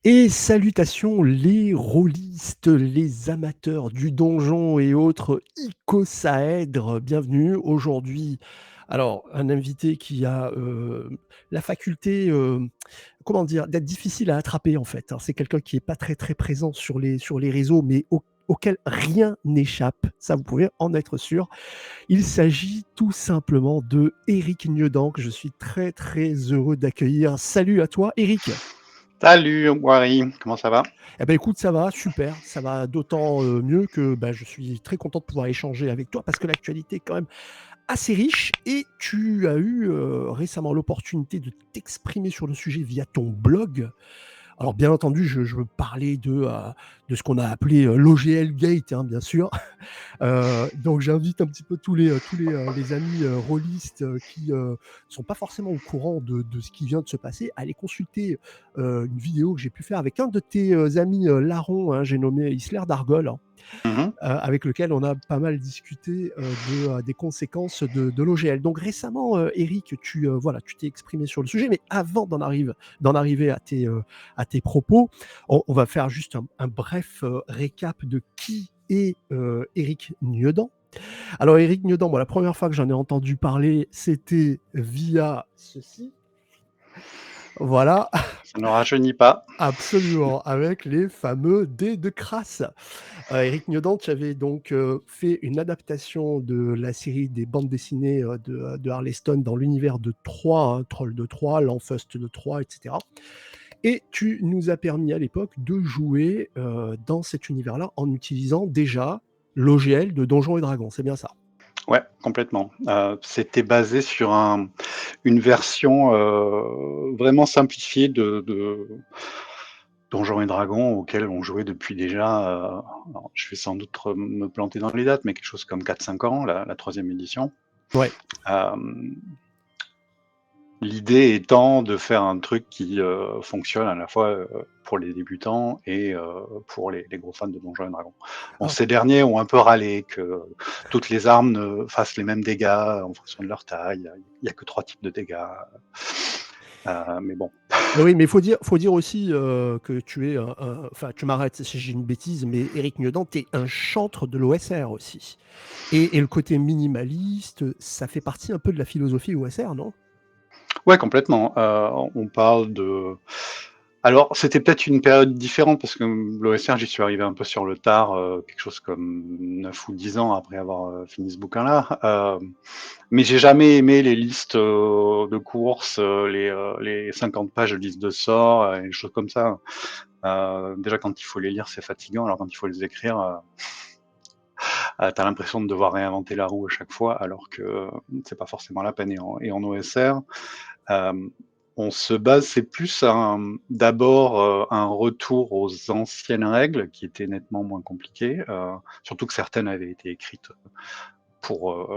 Et salutations les rôlistes, les amateurs du donjon et autres icosaèdres, bienvenue. Aujourd'hui, alors un invité qui a, la faculté, comment dire? D'être difficile à attraper en fait, hein. C'est quelqu'un qui est pas très, très présent sur les réseaux, mais auquel rien n'échappe, ça vous pouvez en être sûr. Il s'agit tout simplement de Éric Nieudant, que je suis très, très heureux d'accueillir. Salut à toi Éric! Salut Wary, comment ça va? Eh ben écoute, ça va, super, ça va d'autant mieux que bah, je suis très content de pouvoir échanger avec toi parce que l'actualité est quand même assez riche et tu as eu récemment l'opportunité de t'exprimer sur le sujet via ton blog. Alors bien entendu, je veux parler de ce qu'on a appelé l'OGL Gate, hein, bien sûr. Donc j'invite un petit peu les amis rôlistes qui sont pas forcément au courant de ce qui vient de se passer à aller consulter une vidéo que j'ai pu faire avec un de tes amis larrons, hein, j'ai nommé Isler d'Argol, hein, Mhm. avec lequel on a pas mal discuté des conséquences de l'OGL. Donc récemment, Eric, voilà, tu t'es exprimé sur le sujet, mais avant d'en arriver à tes propos, on va faire juste un bref récap de qui est Éric Nieudant. Alors Éric Nieudant, moi la première fois que j'en ai entendu parler, c'était via ceci. Voilà, Ça ne rajeunit pas. absolument, avec les fameux dés de crasse. Éric Nieudant, tu avais donc fait une adaptation de la série des bandes dessinées de Harleston dans l'univers de Troie, hein, Troll de Troie, l'Enfust de Troie, etc. Et tu nous as permis à l'époque de jouer dans cet univers-là en utilisant déjà l'OGL de Donjons et Dragons, c'est bien ça? Ouais, complètement. C'était basé sur une version vraiment simplifiée de Donjons et Dragons auquel on jouait depuis déjà, alors, je vais sans doute me planter dans les dates, mais quelque chose comme 4-5 ans, la troisième édition. Ouais. Euh, L'idée étant de faire un truc qui fonctionne à la fois pour les débutants et pour les gros fans de Donjons et Dragons. Bon, Alors, ces derniers ont un peu râlé que toutes les armes ne fassent les mêmes dégâts en fonction de leur taille. Il n'y a que 3 types de dégâts. Mais bon. oui, mais faut dire aussi que tu es enfin, tu m'arrêtes si j'ai une bêtise, mais Éric Nieudant, tu es un chantre de l'OSR aussi. Et le côté minimaliste, ça fait partie un peu de la philosophie OSR, non? Ouais, complètement. On parle de... Alors, c'était peut-être une période différente parce que l'OSR, j'y suis arrivé un peu sur le tard, quelque chose comme 9 ou 10 ans après avoir fini ce bouquin-là. Mais j'ai jamais aimé les listes de courses, les 50 pages de liste de sorts, et des choses comme ça. Déjà, quand il faut les lire, c'est fatigant. Alors, quand il faut les écrire, t'as l'impression de devoir réinventer la roue à chaque fois, alors que c'est pas forcément la peine. Et en OSR, euh, on se base, c'est plus d'abord un retour aux anciennes règles qui étaient nettement moins compliquées, surtout que certaines avaient été écrites pour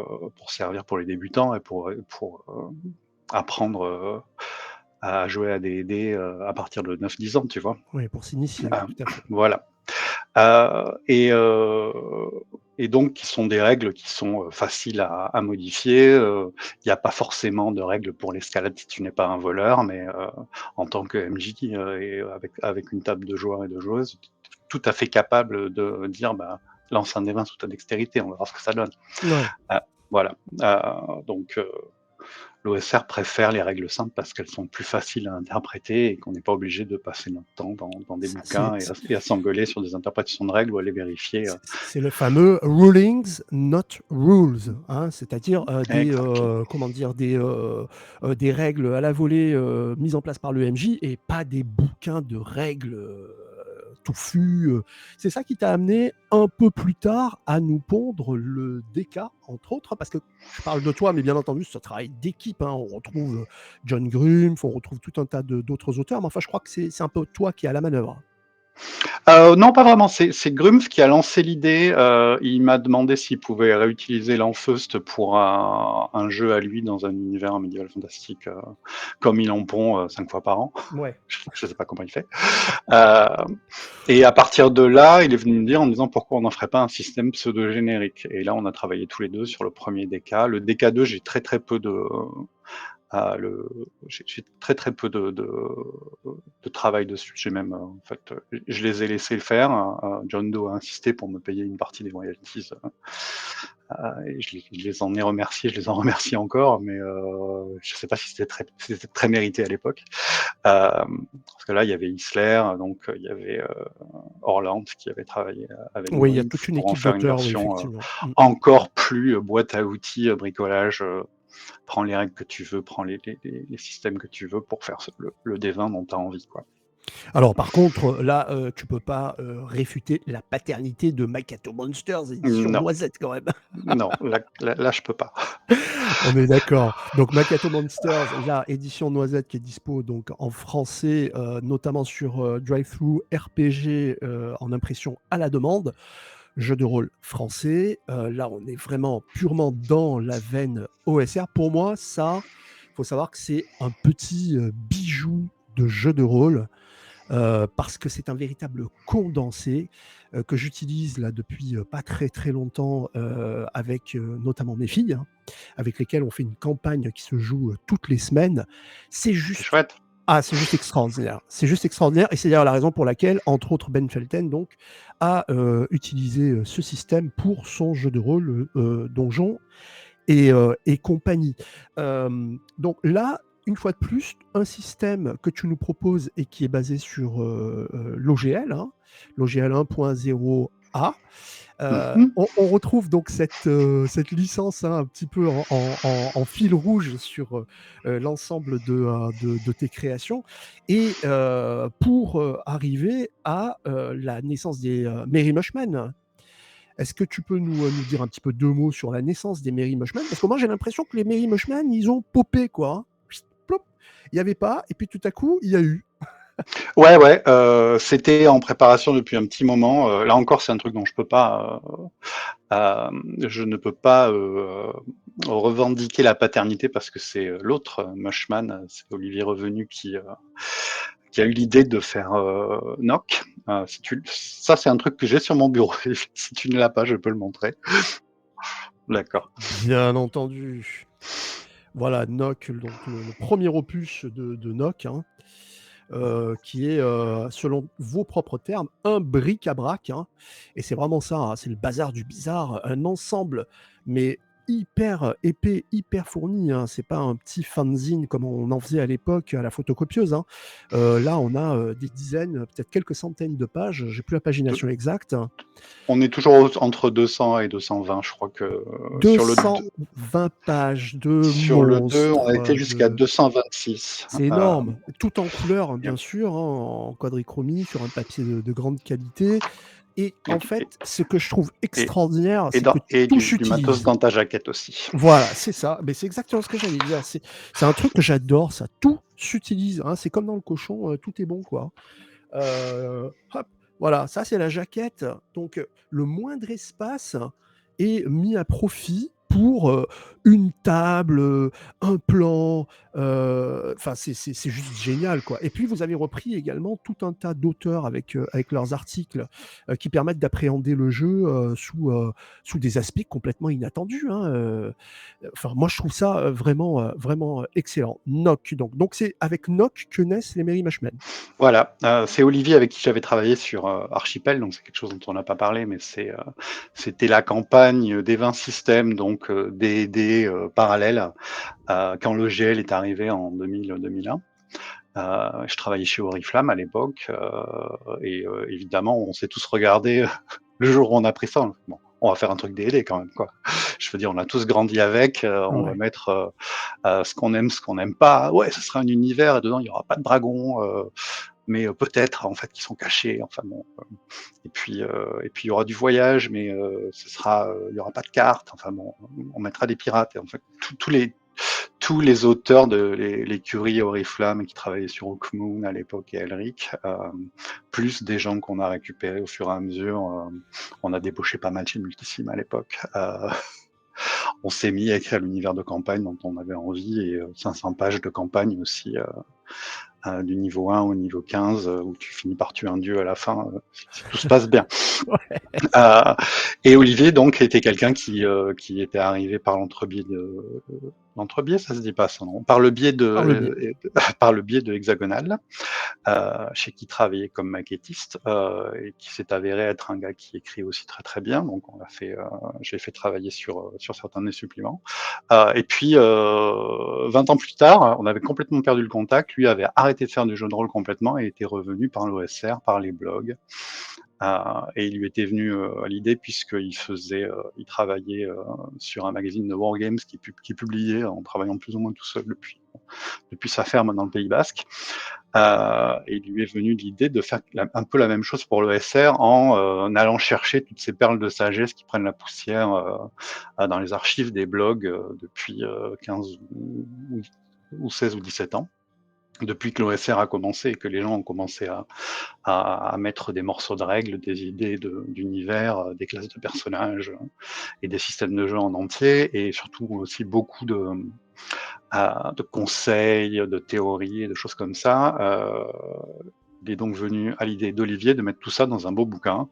servir pour les débutants et pour apprendre à jouer à des dés à partir de 9-10 ans, tu vois. Oui, pour s'initier, oui, Euh, tout à fait. voilà. Euh, et, euh, et donc, qui sont des règles qui sont faciles à modifier. Il n'y a pas forcément de règles pour l'escalade si tu n'es pas un voleur, mais en tant que MJ et avec une table de joueurs et de joueuses, tout à fait capable de dire bah, lance un des 20 sous ta dextérité, on va voir ce que ça donne. Ouais. Euh, voilà. Donc, l'OSR préfère les règles simples parce qu'elles sont plus faciles à interpréter et qu'on n'est pas obligé de passer notre temps dans des C'est bouquins et à s'engueuler sur des interprétations de règles ou à les vérifier. c'est le fameux rulings, not rules, hein, c'est-à-dire Exactement. comment dire, des règles à la volée mises en place par le MJ et pas des bouquins de règles touffus. C'est ça qui t'a amené un peu plus tard à nous pondre le DK, entre autres, parce que je parle de toi, mais bien entendu, c'est un travail d'équipe, hein. On retrouve John Grumpf, on retrouve tout un tas d'autres auteurs, mais enfin, je crois que c'est un peu toi qui es à la manœuvre. Non, pas vraiment. C'est Grumpf qui a lancé l'idée. Il m'a demandé s'il pouvait réutiliser l'Enfeust pour un jeu à lui dans un univers médiéval fantastique, comme il en pond 5 fois par an. Ouais. Je ne sais pas comment il fait. Euh, et à partir de là, il est venu me dire en me disant pourquoi on n'en ferait pas un système pseudo-générique. Et là, on a travaillé tous les deux sur le premier DK. Le DK2, j'ai très très peu J'ai très très peu de travail dessus. J'ai même en fait, je les ai laissés le faire. John Doe a insisté pour me payer une partie des royalties. Et je les en ai remerciés, je les en remercie encore, mais je sais pas si c'était très mérité à l'époque. Parce que là, il y avait Isler, donc il y avait Orland qui avait travaillé avec Oui, il y a Brink toute une pour en équipe faire une d'auteurs, oui, version effectivement. encore plus boîte à outils, bricolage. Prends les règles que tu veux, prends les systèmes que tu veux pour faire le D20 dont tu as envie, quoi. Alors par contre, là, tu peux pas, réfuter la paternité de Makato Monsters édition Non, Noisette quand même. non, là, je peux pas. On est d'accord. Donc Makato Monsters, là, édition Noisette qui est dispo donc en français, notamment sur, DriveThru RPG, en impression à la demande. Jeu de rôle français, là, on est vraiment purement dans la veine OSR. Pour moi, ça, faut savoir que c'est un petit, bijou de jeu de rôle. Parce que c'est un véritable condensé que j'utilise là depuis pas très très longtemps avec notamment mes filles, hein, avec lesquelles on fait une campagne qui se joue toutes les semaines. C'est C'est juste chouette. c'est juste extraordinaire. C'est juste extraordinaire et c'est d'ailleurs la raison pour laquelle, entre autres, Ben Felten donc a utilisé ce système pour son jeu de rôle Donjon et compagnie. Donc là, une fois de plus, un système que tu nous proposes et qui est basé sur l'OGL, hein, l'OGL 1.0a. Mhm. On retrouve donc cette licence hein, un petit peu en fil rouge sur l'ensemble de tes créations. Et pour arriver à la naissance des Merry Mushmen, est-ce que tu peux nous dire un petit peu deux mots sur la naissance des Merry Mushmen? Parce que moi, j'ai l'impression que les Merry Mushmen, ils ont popé, quoi. Hein. Plop. Il n'y avait pas, et puis tout à coup, il y a eu. Ouais, ouais, c'était en préparation depuis un petit moment. Là encore, c'est un truc dont je ne peux pas revendiquer la paternité parce que c'est l'autre Mushman, c'est Olivier Revenu qui a eu l'idée de faire Nock. Ça, c'est un truc que j'ai sur mon bureau. Si tu ne l'as pas, je peux le montrer. D'accord. Bien entendu. Voilà, Nock, donc le premier opus de Nock, hein, qui est, selon vos propres termes, un bric-à-brac. Hein, et c'est vraiment ça, hein, c'est le bazar du bizarre, un ensemble, mais hyper épais, hyper fourni. Hein, c'est pas un petit fanzine comme on en faisait à l'époque à la photocopieuse. Hein. Là, on a des dizaines, peut-être quelques centaines de pages. J'ai plus la pagination exacte. On est toujours entre 200 et 220, je crois que sur le 220 pages de sur le 2, on a été monstres, jusqu'à 226. c'est énorme, tout en couleur, hein, Et, bien sûr, hein, en quadrichromie, sur un papier de grande qualité. Et en et, fait, ce que je trouve et, extraordinaire, c'est que et tout du matos s'utilise. dans ta jaquette aussi. Voilà, c'est ça. Mais c'est exactement ce que j'allais dire. C'est un truc que j'adore, ça. Tout s'utilise. Hein. C'est comme dans le cochon, tout est bon, quoi. Hop, voilà, ça c'est la jaquette. Donc le moindre espace est mis à profit pour une table, un plan. Enfin, c'est juste génial, quoi. Et puis vous avez repris également tout un tas d'auteurs avec leurs articles qui permettent d'appréhender le jeu sous des aspects complètement inattendus. Hein. Enfin, moi je trouve ça vraiment excellent. Nock, donc c'est avec Nock que naissent les Merry Mashmen. Voilà, c'est Olivier avec qui j'avais travaillé sur Archipel, donc c'est quelque chose dont on n'a pas parlé, mais c'était la campagne des 20 systèmes, donc D&D parallèles, quand le GL est arrivé en 2000-2001. Je travaillais chez Oriflamme à l'époque, et évidemment, on s'est tous regardés le jour où on a pris ça. Bon, on va faire un truc D&D quand même, quoi. Je veux dire, on a tous grandi avec, on va Ouais. mettre ce qu'on aime, ce qu'on n'aime pas. Ouais, ce sera un univers et dedans il y aura pas de dragons, mais peut-être en fait qui sont cachés. Enfin bon. Et puis il y aura du voyage, mais il y aura pas de cartes. Enfin bon, on mettra des pirates. Et en fait, tous les auteurs de l'écurie Oriflamme qui travaillaient sur Hawkmoon à l'époque et Elric, plus des gens qu'on a récupérés au fur et à mesure. On a débauché pas mal chez Multisim à l'époque. On s'est mis à écrire l'univers de campagne dont on avait envie et 500 pages de campagne aussi du niveau 1 au niveau 15, où tu finis par tuer un dieu à la fin, si tout se passe bien. Euh, et Olivier, donc, était quelqu'un qui était arrivé par l'entrebiais de... L'entrebiais, ça se dit pas son nom. Par le biais Par le biais. par le biais de Hexagonal, chez qui travaillait comme maquettiste, et qui s'est avéré être un gars qui écrit aussi très très bien. Donc j'ai fait travailler sur certains des suppléments. Et puis 20 ans plus tard, on avait complètement perdu le contact. Lui avait arrêté de faire du jeu de rôle complètement et était revenu par l'OSR, par les blogs. Et il lui était venu à l'idée puisqu'il il travaillait sur un magazine de Wargames qui publiait en travaillant plus ou moins tout seul depuis sa ferme dans le Pays Basque. Et il lui est venu l'idée de faire un peu la même chose pour l'OSR en allant chercher toutes ces perles de sagesse qui prennent la poussière dans les archives des blogs depuis 15 ou 16 ou 17 ans. Depuis que l'OSR a commencé et que les gens ont commencé à mettre des morceaux de règles, des idées d'univers, des classes de personnages et des systèmes de jeu en entier, et surtout aussi beaucoup de conseils, de théories et de choses comme ça. Il est donc venu à l'idée d'Olivier de mettre tout ça dans un beau bouquin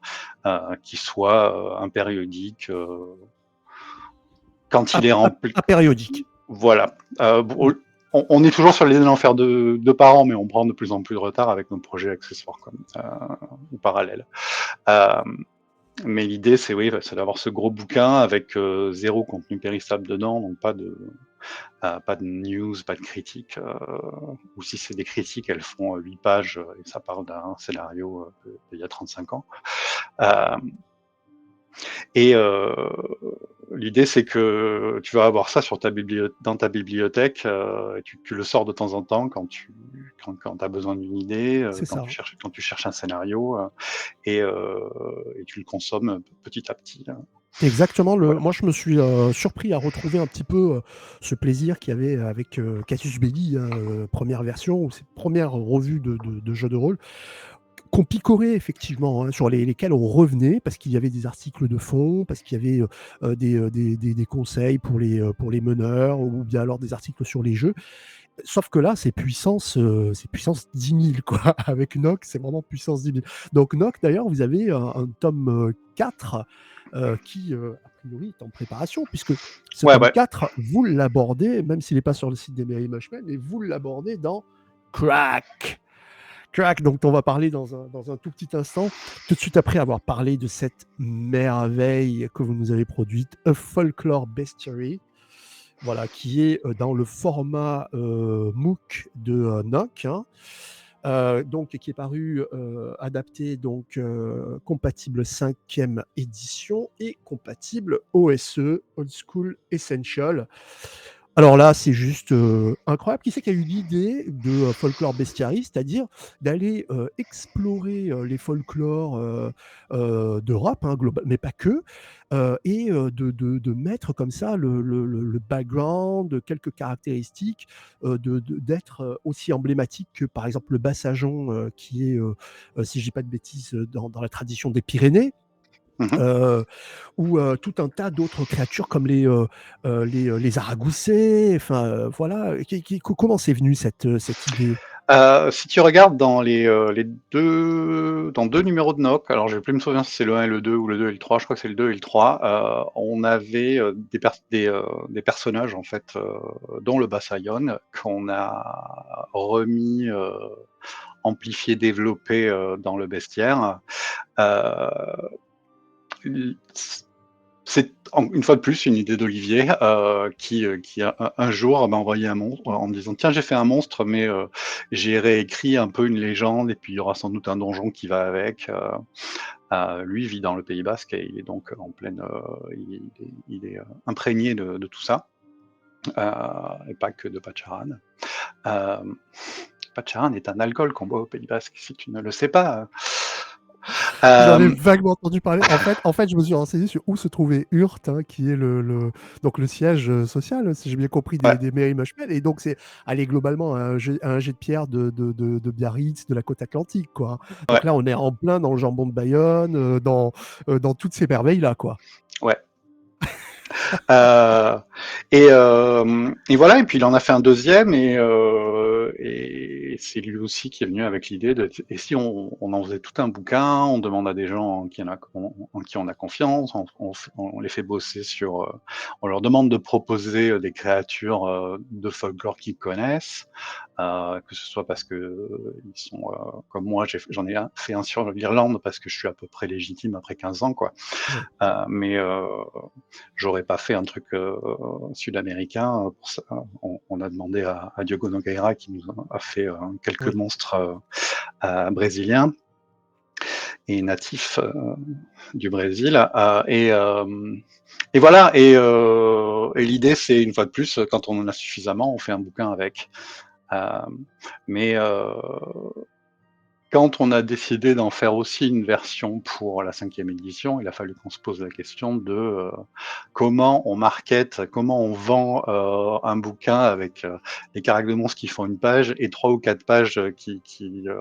qui soit un périodique quand il est rempli. Apériodique. Voilà. On est toujours sur l'idée d'en faire deux par an, mais on prend de plus en plus de retard avec nos projets accessoires ou parallèles. Mais l'idée, c'est d'avoir ce gros bouquin avec 0 contenu périssable dedans, donc pas de news, pas de critiques. Ou si c'est des critiques, elles font 8 pages et ça parle d'un scénario d'il y a 35 ans. Et l'idée, c'est que tu vas avoir ça dans ta bibliothèque, et tu le sors de temps en temps quand tu as besoin d'une idée, quand tu cherches un scénario, et tu le consommes petit à petit. C'est exactement Voilà. Moi, je me suis surpris à retrouver un petit peu ce plaisir qu'il y avait avec Casus Belli, première version, ou cette première revue de jeux de rôle, qu'on picorait effectivement, sur lesquels on revenait, parce qu'il y avait des articles de fond, parce qu'il y avait des conseils pour les meneurs, ou bien alors des articles sur les jeux. Sauf que là, c'est puissance 10 000, quoi. Avec Nock, c'est vraiment puissance 10 000. Donc Nock, d'ailleurs, vous avez un tome 4 qui, a priori, est en préparation, puisque ce tome 4, vous l'abordez, même s'il n'est pas sur le site des Merry Mushmen, mais vous l'abordez dans Crack, dont on va parler dans un tout petit instant, tout de suite après avoir parlé de cette merveille que vous nous avez produite, A Folklore Bestiary, voilà, qui est dans le format MOOC de Nock, donc qui est paru adapté, donc compatible 5e édition et compatible OSE, Old School Essential. Alors là, c'est juste incroyable. Qui c'est qui a eu l'idée de Folklore Bestiary, c'est-à-dire d'aller explorer les folklores d'Europe, global, mais pas que, et de mettre comme ça le background, quelques caractéristiques, d'être aussi emblématique que par exemple le Bassajon, qui est, si je dis pas de bêtises, dans la tradition des Pyrénées. Ou tout un tas d'autres créatures comme les Aragoussés, enfin voilà. Comment c'est venu cette idée? Si tu regardes dans dans deux numéros de Nock, alors je vais plus me souvenir si c'est le 1 et le 2 ou le 2 et le 3, je crois que c'est le 2 et le 3, on avait des personnages en fait, dont le Bassaillon, qu'on a remis, amplifié, développé dans le bestiaire. C'est une fois de plus une idée d'Olivier qui un jour m'a envoyé un monstre en me disant tiens, j'ai fait un monstre, mais j'ai réécrit un peu une légende et puis il y aura sans doute un donjon qui va avec. Lui vit dans le Pays Basque et il est donc en pleine, il est imprégné de tout ça, et pas que de Patcharan. Patcharan est un alcool qu'on boit au Pays Basque, si tu ne le sais pas. J'en ai vaguement entendu parler. En fait, je me suis renseigné sur où se trouvait Urt, qui est donc le siège social, si j'ai bien compris, des Merry Mushmen. Et donc, c'est aller globalement à un jet de pierre de Biarritz, de la côte atlantique, quoi. Donc là, on est en plein dans le jambon de Bayonne, dans toutes ces merveilles-là, quoi. Ouais. Et voilà, et puis il en a fait un deuxième, et c'est lui aussi qui est venu avec l'idée de, et si on en faisait tout un bouquin, on demande à des gens en qui on a confiance, on les fait bosser sur, on leur demande de proposer des créatures de folklore qu'ils connaissent, que ce soit parce que ils sont comme moi, j'en ai fait un sur l'Irlande parce que je suis à peu près légitime après 15 ans, quoi. Ouais, Mais j'aurais pas fait un truc sud-américain pour ça. On a demandé à Diogo Nogueira qui nous a fait quelques ouais, monstres brésiliens et natifs du Brésil. Et voilà. Et l'idée, c'est une fois de plus, quand on en a suffisamment, on fait un bouquin avec. Euh, mais quand on a décidé d'en faire aussi une version pour la 5e édition, il a fallu qu'on se pose la question de comment on market, comment on vend un bouquin avec les caractères de monstres qui font une page et 3 ou 4 pages qui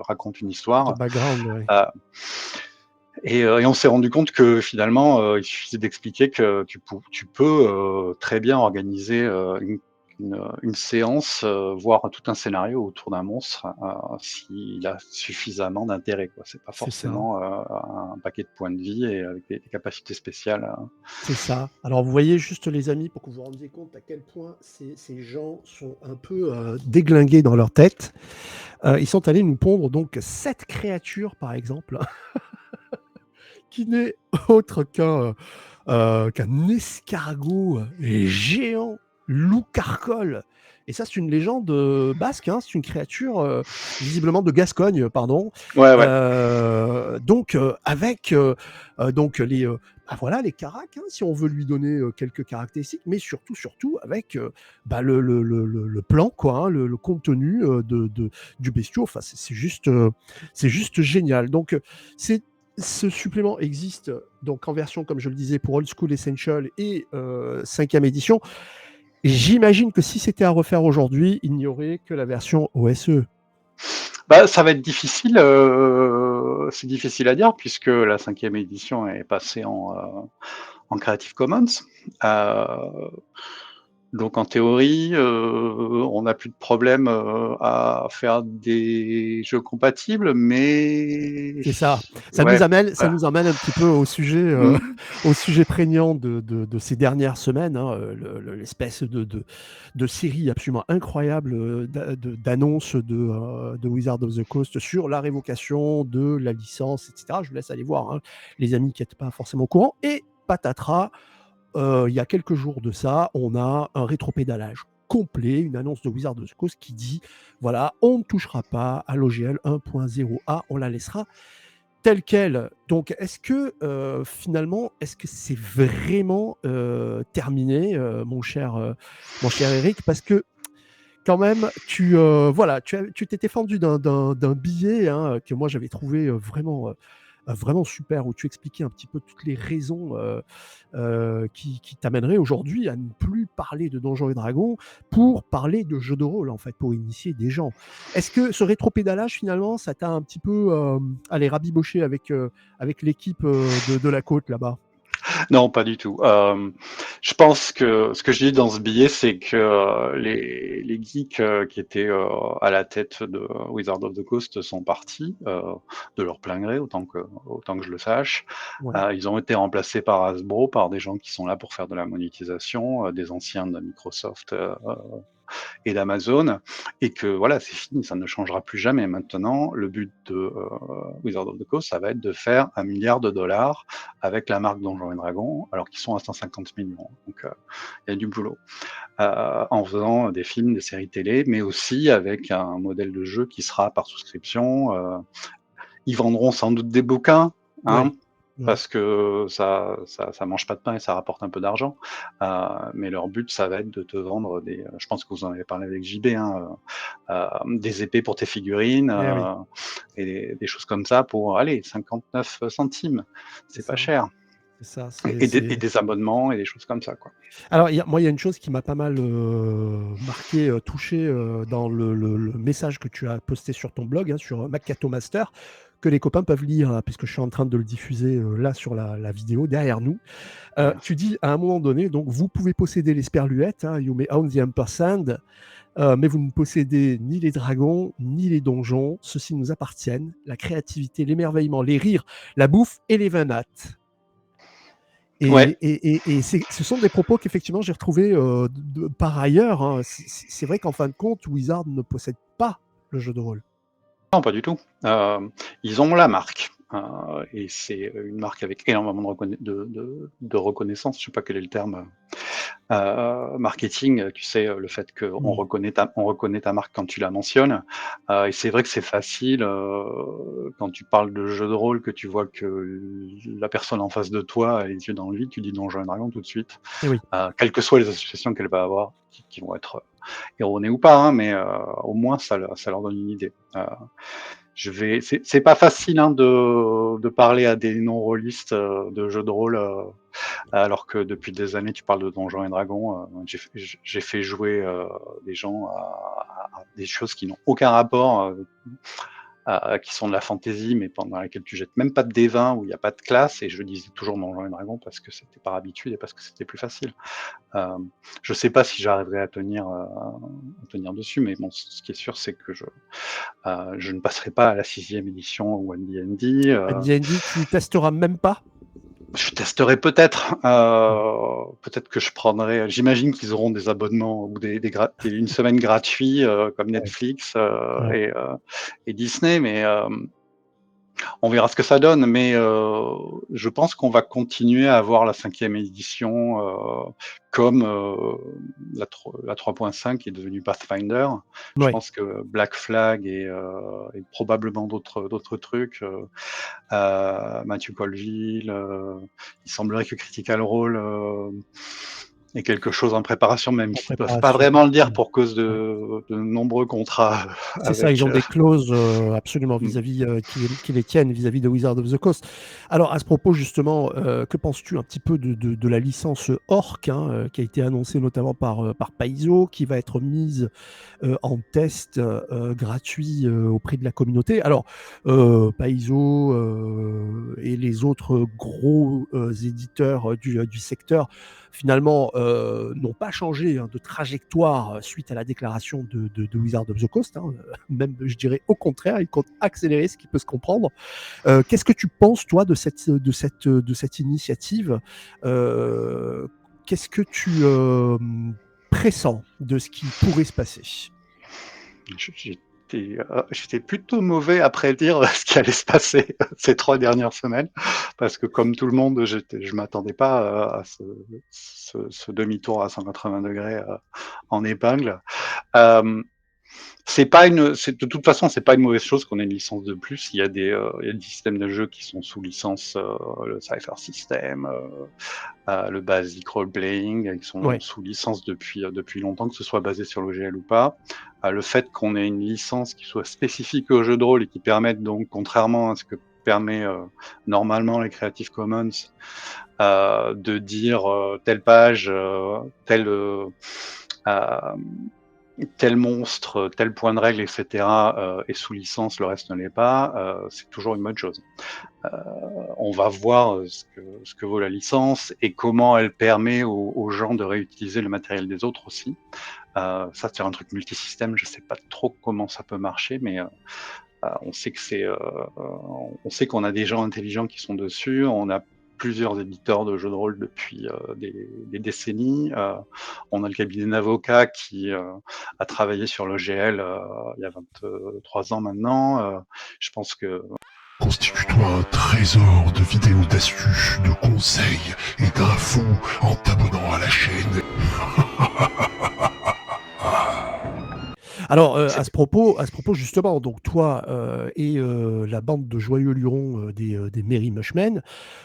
racontent une de histoire. background, ouais. Euh, et on s'est rendu compte que finalement, il suffisait d'expliquer que tu peux très bien organiser une séance, voire tout un scénario autour d'un monstre, s'il a suffisamment d'intérêt, quoi. C'est pas C'est ça, forcément un paquet de points de vie et avec des capacités spéciales. c'est ça. Alors vous voyez juste les amis, pour que vous vous rendiez compte à quel point ces gens sont un peu déglingués dans leur tête, ils sont allés nous pondre donc 7 créatures par exemple, qui n'est autre qu'un escargot géant, loup carcole. Et ça, c'est une légende basque, hein, c'est une créature visiblement de Gascogne, pardon. Ouais, ouais. Donc, avec donc bah voilà, les caracs, hein, si on veut lui donner quelques caractéristiques, mais surtout avec bah, le plan, quoi, hein, le contenu du bestiau. Enfin, c'est juste génial. Donc, c'est ce supplément existe donc en version, comme je le disais, pour Old School Essential et 5e édition. J'imagine que si c'était à refaire aujourd'hui, il n'y aurait que la version OSE. Bah, ça va être difficile. C'est difficile à dire puisque la 5e édition est passée en Creative Commons. Euh, Donc en théorie, on n'a plus de problème à faire des jeux compatibles, mais C'est ça. ouais, Ça voilà. nous emmène un petit peu Mmh. au sujet prégnant de ces dernières semaines, hein, l'espèce de série absolument incroyable d'annonces de Wizard of the Coast sur la révocation de la licence, etc. Je vous laisse aller voir, hein, les amis qui n'étaient pas forcément au courant. Et patatras, il y a quelques jours de ça, on a un rétropédalage complet, une annonce de Wizard of the Coast qui dit voilà, on ne touchera pas à l'OGL 1.0a, on la laissera telle quelle. Donc, est-ce que finalement, est-ce que c'est vraiment terminé, mon cher Eric? Parce que quand même, voilà, tu t'étais fendu d'un billet hein, que moi j'avais trouvé vraiment super, où tu expliquais un petit peu toutes les raisons qui t'amèneraient aujourd'hui à ne plus parler de Donjons et Dragons pour parler de jeux de rôle, en fait, pour initier des gens. Est-ce que ce rétropédalage, finalement, ça t'a un petit peu allez, rabiboché avec l'équipe de la côte là-bas? Non, pas du tout. Je pense que ce que je dis dans ce billet, c'est que les geeks qui étaient à la tête de Wizard of the Coast sont partis de leur plein gré, autant que je le sache. Ouais, Ils ont été remplacés par Hasbro, par des gens qui sont là pour faire de la monétisation, des anciens de Microsoft et d'Amazon, et que voilà, c'est fini, ça ne changera plus jamais. Maintenant, le but de Wizard of the Coast, ça va être de faire 1 milliard de dollars avec la marque Donjons et Dragons, alors qu'ils sont à 150 millions. Donc, il y a du boulot. En faisant des films, des séries télé, mais aussi avec un modèle de jeu qui sera par souscription. Ils vendront sans doute des bouquins, hein, ouais, ouais. parce que ça mange pas de pain et ça rapporte un peu d'argent. Mais leur but, ça va être de te vendre des. Je pense que vous en avez parlé avec JB, hein, des épées pour tes figurines Eh oui, et des choses comme ça pour allez 59 centimes. c'est C'est pas ça. cher. C'est ça. Et des abonnements et des choses comme ça, quoi. Alors, moi, il y a une chose qui m'a pas mal marqué, touché dans le message que tu as posté sur ton blog, hein, sur Maccato Master, que les copains peuvent lire, là, puisque je suis en train de le diffuser là sur la vidéo derrière nous. Tu Merci. dis à un moment donné, donc vous pouvez posséder les sperluettes, hein, you may own the ampersand, mais vous ne possédez ni les dragons, ni les donjons. Ceux-ci nous appartiennent. La créativité, l'émerveillement, les rires, la bouffe et les vins nats. Ouais, Et ce sont des propos qu'effectivement j'ai retrouvés par ailleurs, hein. C'est vrai qu'en fin de compte, Wizard ne possède pas le jeu de rôle. non, pas du tout. Ils ont la marque, et c'est une marque avec énormément de reconnaissance. Je sais pas quel est le terme, marketing, tu sais, le fait qu'on Mm. reconnaît ta marque quand tu la mentionnes. Et c'est vrai que c'est facile, quand tu parles de jeu de rôle, que tu vois que la personne en face de toi a les yeux dans le vide, tu dis Donjons& et Dragons tout de suite, Et oui. quelles que soient les associations qu'elle va avoir, qui vont être erronées ou pas, hein, mais au moins ça leur donne une idée. C'est pas facile, hein, de parler à des non-rôlistes de jeux de rôle, alors que depuis des années tu parles de Donjons et Dragons. J'ai fait jouer des gens à des choses qui n'ont aucun rapport, qui sont de la fantaisie, mais pendant laquelle tu jettes même pas de D20, où il n'y a pas de classe, et je disais toujours Donjons et Dragons parce que c'était par habitude et parce que c'était plus facile. Euh, je sais pas si j'arriverai à tenir dessus, mais bon, ce qui est sûr, c'est que je ne passerai pas à la 6e édition ou à D&D. D&D, tu testeras même pas? Je testerai peut-être, peut-être que je prendrai. J'imagine qu'ils auront des abonnements ou une semaine gratuit, comme Ouais, Netflix ouais. et Disney, mais on verra ce que ça donne. Mais je pense qu'on va continuer à avoir la 5e édition, comme la 3.5 est devenue Pathfinder. Je Ouais. pense que Black Flag et probablement d'autres trucs. Mathieu Colville. Il semblerait que Critical Role ait quelque chose en préparation, même En s'ils ne peuvent pas préparation. vraiment le dire Ouais. pour cause Ouais. de nombreux contrats C'est ça, ils avec. ont des clauses absolument Mm. vis-à-vis qui les tiennent vis-à-vis de Wizard of the Coast. Alors à ce propos justement, que penses-tu un petit peu de la licence Orc, hein, qui a été annoncée notamment par Paizo, qui va être mise en test gratuit auprès de la communauté. Alors, Paizo et les autres gros éditeurs du secteur, finalement, n'ont pas changé, hein, de trajectoire suite à la déclaration de Wizard of the Coast, hein. Même, je dirais, au contraire, ils comptent accélérer, ce qui peut se comprendre. Qu'est-ce que tu penses, toi, de cette initiative? Euh, Qu'est-ce que tu pressens de ce qui pourrait se passer? J'étais plutôt mauvais à prédire ce qui allait se passer ces 3 dernières semaines, parce que comme tout le monde, je m'attendais pas à ce demi-tour à 180 degrés en épingle. Euh, de toute façon, c'est pas une mauvaise chose qu'on ait une licence de plus. Il y a des systèmes de jeu qui sont sous licence, le Cypher System, le Basic Role Playing, qui sont Ouais. sous licence depuis longtemps, que ce soit basé sur l'OGL ou pas. Le fait qu'on ait une licence qui soit spécifique au jeu de rôle et qui permette donc, contrairement à ce que permet normalement les Creative Commons, de dire telle page, tel monstre, tel point de règle, etc., est sous licence, le reste ne l'est pas, c'est toujours une bonne chose. On va voir ce que vaut la licence et comment elle permet aux gens de réutiliser le matériel des autres aussi. Ça, c'est un truc multisystème, je sais pas trop comment ça peut marcher, mais on sait on sait qu'on a des gens intelligents qui sont dessus. On a plusieurs éditeurs de jeux de rôle depuis des décennies. On a le cabinet d'avocats qui a travaillé sur l'OGL il y a 23 ans maintenant. Je pense que Constitue-toi un trésor de vidéos d'astuces, de conseils et d'infos en t'abonnant à la chaîne. Alors, c'est à ce propos justement, donc toi et la bande de joyeux lurons des Merry Mushmen,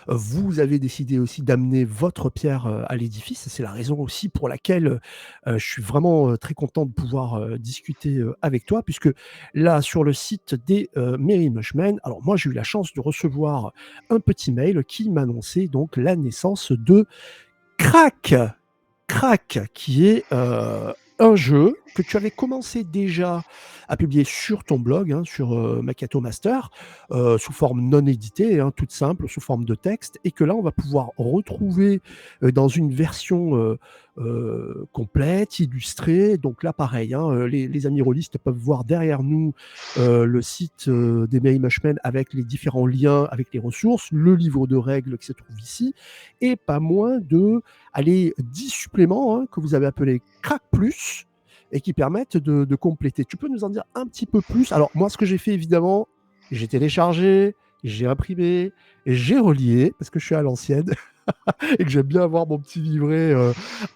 vous avez décidé aussi d'amener votre pierre à l'édifice. C'est la raison aussi pour laquelle je suis vraiment très content de pouvoir discuter avec toi, puisque là, sur le site des Merry Mushmen, alors moi, j'ai eu la chance de recevoir un petit mail qui m'annonçait donc la naissance de Crack. Crack, qui est un jeu que tu avais commencé déjà à publier sur ton blog, hein, sur Macchiato Master, sous forme non éditée, hein, toute simple, sous forme de texte, et que là, on va pouvoir retrouver dans une version complète, illustrée. Donc là, pareil, hein, les amis rôlistes peuvent voir derrière nous le site des Mushmen avec les différents liens, avec les ressources, le livre de règles qui se trouve ici, et pas moins de 10 suppléments hein, que vous avez appelés Crack Plus et qui permettent de compléter. Tu peux nous en dire un petit peu plus? Alors, moi, ce que j'ai fait, évidemment, j'ai téléchargé, j'ai imprimé, j'ai relié, parce que je suis à l'ancienne et que j'aime bien avoir mon petit livret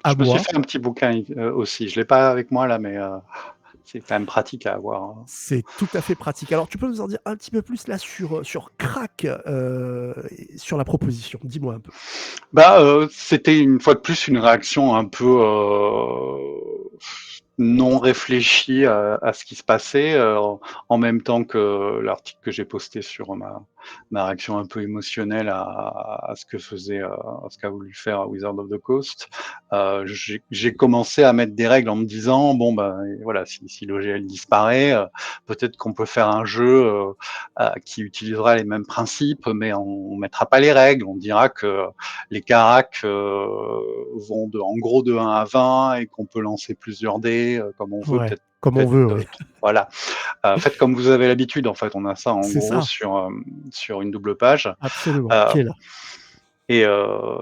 à Je me suis moi. fait un petit bouquin aussi. Je l'ai pas avec moi là, mais c'est quand même pratique à avoir, hein. C'est tout à fait pratique. Alors, tu peux nous en dire un petit peu plus là sur Crack, sur la proposition. Dis-moi un peu. C'était une fois de plus une réaction un peu non réfléchie à ce qui se passait, en même temps que l'article que j'ai posté sur ma réaction un peu émotionnelle à ce que faisait, à ce qu'a voulu faire Wizard of the Coast. J'ai commencé à mettre des règles en me disant bon ben voilà, si l'OGL disparaît, peut-être qu'on peut faire un jeu qui utilisera les mêmes principes, mais on mettra pas les règles. On dira que les caracs vont en gros de 1 à 20 et qu'on peut lancer plusieurs dés comme on veut, Ouais, comme on veut, oui. voilà. Faites comme vous avez l'habitude, en fait. On a ça en C'est gros ça, sur une double page. absolument. Euh, Qui est là. et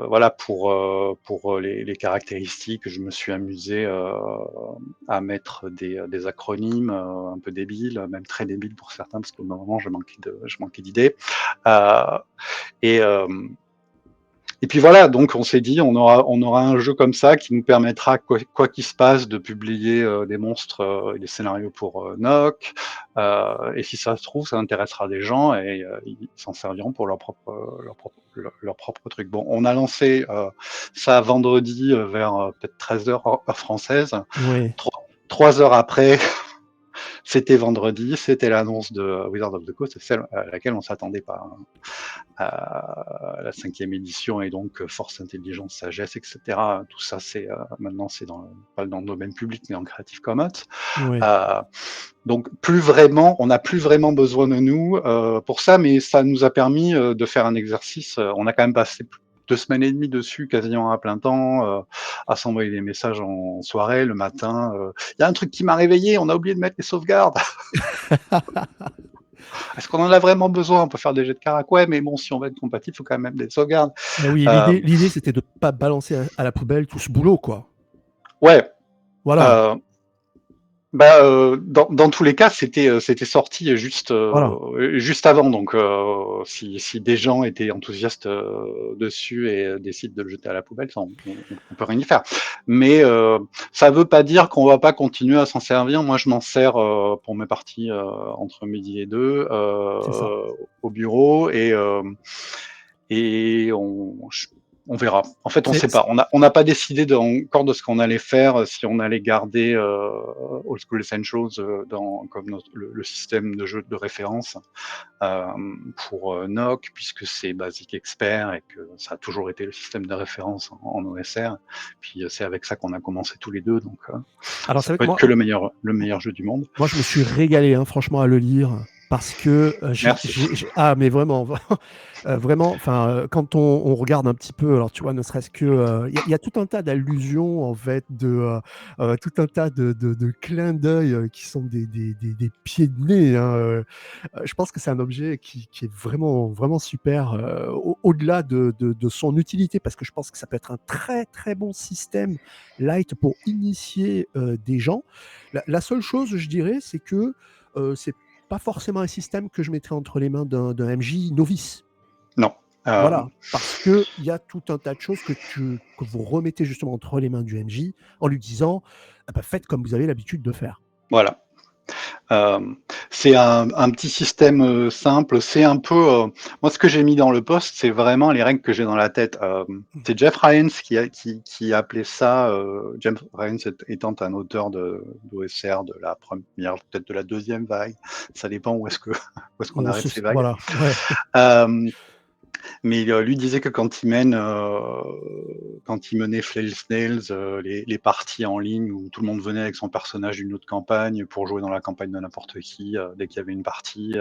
voilà, pour les caractéristiques, je me suis amusé à mettre des acronymes un peu débiles, même très débiles pour certains, parce qu'au moment, je manquais d'idées. Euh, et, euh, et puis voilà, donc on s'est dit, on aura un jeu comme ça qui nous permettra, quoi qu'il se passe, de publier des monstres et des scénarios pour Nock. Et si ça se trouve, ça intéressera des gens et ils s'en serviront pour leur propre truc. Bon, on a lancé ça vendredi vers peut-être 13h heure française. Oui. 3 heures après, c'était vendredi, c'était l'annonce de Wizard of the Coast, celle à laquelle on s'attendait pas, hein. La 5e édition et donc force, intelligence, sagesse, etc. Tout ça, maintenant c'est pas dans le domaine public, mais en Creative Commons. Oui. Euh, donc on n'a plus vraiment besoin de nous pour ça, mais ça nous a permis de faire un exercice. On a quand même passé 2 semaines et demie dessus, quasiment à plein temps, à s'envoyer des messages en soirée, le matin. Il y a un truc qui m'a réveillé, on a oublié de mettre les sauvegardes. Est-ce qu'on en a vraiment besoin? On peut faire des jets de carac, ouais, mais bon, si on va être compatible, il faut quand même mettre des sauvegardes. Eh oui, Euh, l'idée c'était de pas balancer à la poubelle tout ce boulot, quoi. ouais. Voilà, Euh, dans tous les cas, c'était sorti voilà. juste avant. Donc, si des gens étaient enthousiastes dessus et décident de le jeter à la poubelle, ça, on peut rien y faire. Mais ça veut pas dire qu'on va pas continuer à s'en servir. Moi, je m'en sers pour mes parties entre midi et 2 C'est ça. au bureau et on verra. En fait, on C'est sait pas. On n'a pas décidé encore de ce qu'on allait faire, si on allait garder Old School Essentials comme le système de jeu de référence pour Nock, puisque c'est Basic Expert et que ça a toujours été le système de référence en OSR. Puis c'est avec ça qu'on a commencé tous les deux, donc Alors c'est ça vrai peut que être moi que le meilleur jeu du monde. moi je me suis régalé, hein, franchement à le lire parce que, Merci. ah mais vraiment, vraiment, enfin, quand on regarde un petit peu, alors tu vois, ne serait-ce que, il y a tout un tas d'allusions en fait tout un tas de clins d'œil, qui sont des pieds de nez, hein, je pense que c'est un objet qui est vraiment, vraiment super, au-delà de son utilité, parce que je pense que ça peut être un très, très bon système light pour initier, des gens. La seule chose, je dirais, c'est que, c'est pas forcément un système que je mettrais entre les mains d'un MJ novice. Non. Voilà, parce qu'il y a tout un tas de choses que vous remettez justement entre les mains du MJ en lui disant: «Ah bah, faites comme vous avez l'habitude de faire». Voilà. C'est un petit système simple. C'est un peu moi ce que j'ai mis dans le post, c'est vraiment les règles que j'ai dans la tête. Mmh. C'est Jeff Ryans qui appelait ça. Jeff Ryans étant un auteur d'OSR de la première, peut-être de la deuxième vague. Ça dépend où est-ce qu'on On arrête se ces vagues. Voilà, ouais. Euh, Mais lui disait que quand il menait Flail Snails, les parties en ligne où tout le monde venait avec son personnage d'une autre campagne pour jouer dans la campagne de n'importe qui, dès qu'il y avait une partie,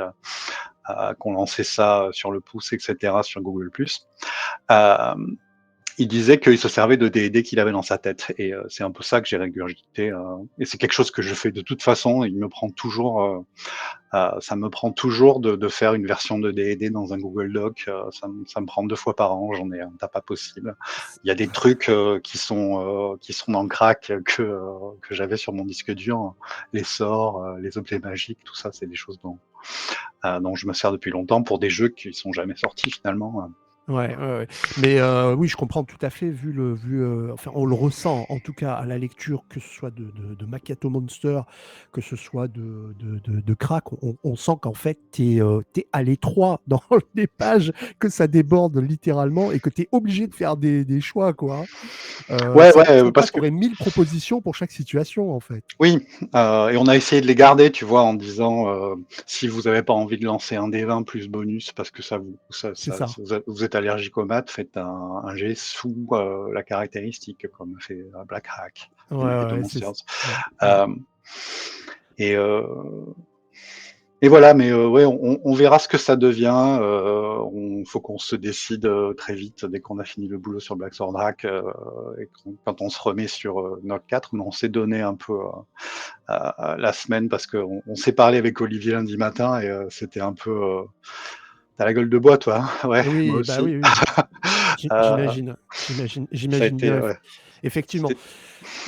qu'on lançait ça sur le pouce, etc., sur Google+. Il disait qu'il se servait de D&D qu'il avait dans sa tête, et c'est un peu ça que j'ai régurgité, et c'est quelque chose que je fais de toute façon. Il me prend toujours, ça me prend toujours de faire une version de D&D dans un Google Doc. Ça me prend 2 fois par an, j'en ai un tas pas possible. Il y a des trucs qui sont dans le crack que j'avais sur mon disque dur, les sorts, les objets magiques, tout ça, c'est des choses dont je me sers depuis longtemps pour des jeux qui sont jamais sortis finalement. Ouais, ouais, ouais. Mais oui, je comprends tout à fait, enfin, on le ressent, en tout cas, à la lecture, que ce soit de Macchiato Monster, que ce soit de Crack, on sent qu'en fait, tu es à l'étroit dans les pages, que ça déborde littéralement et que tu es obligé de faire des choix, quoi. Ouais, C'est ouais, comme ça parce tu que aurais 1000 propositions pour chaque situation, en fait. oui, et on a essayé de les garder, tu vois, en disant, si vous avez pas envie de lancer un D20 plus bonus parce que C'est ça. vous êtes allergique aux maths, faites un jet sous, la caractéristique comme fait, Black Hack Ouais, et Macchiato ouais, Monsters. ouais, ouais. Hem et voilà, mais ouais, on verra ce que ça devient. Faut qu'on se décide très vite dès qu'on a fini le boulot sur Black Sword Hack, et quand on se remet sur Knock 4. Mais on s'est donné un peu la semaine parce qu'on s'est parlé avec Olivier lundi matin, et c'était un peu t'as la gueule de bois, toi, hein? Ouais, moi Oui, bah aussi. oui, oui. Euh, Ça a J'imagine été, bien, ouais, effectivement.